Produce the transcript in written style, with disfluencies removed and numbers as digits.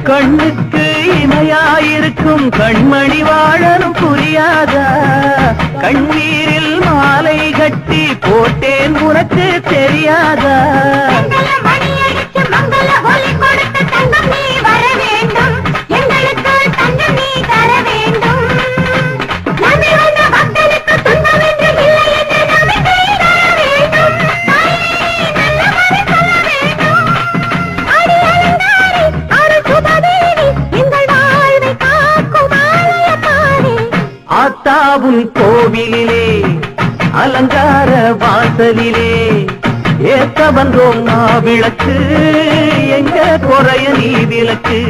கண்ணுக்கு இமையாயிருக்கும் கண்மணி வாழனும் புரியாதா? கண்ணீரில் மாலை கட்டி போட்டேன் உனக்கு தெரியாதா? ஆத்தாவும் கோவிலிலே அலங்கார வாசலிலே ஏத்த வந்தோம் விளக்கு, எங்க குறைய நீ விளக்கு.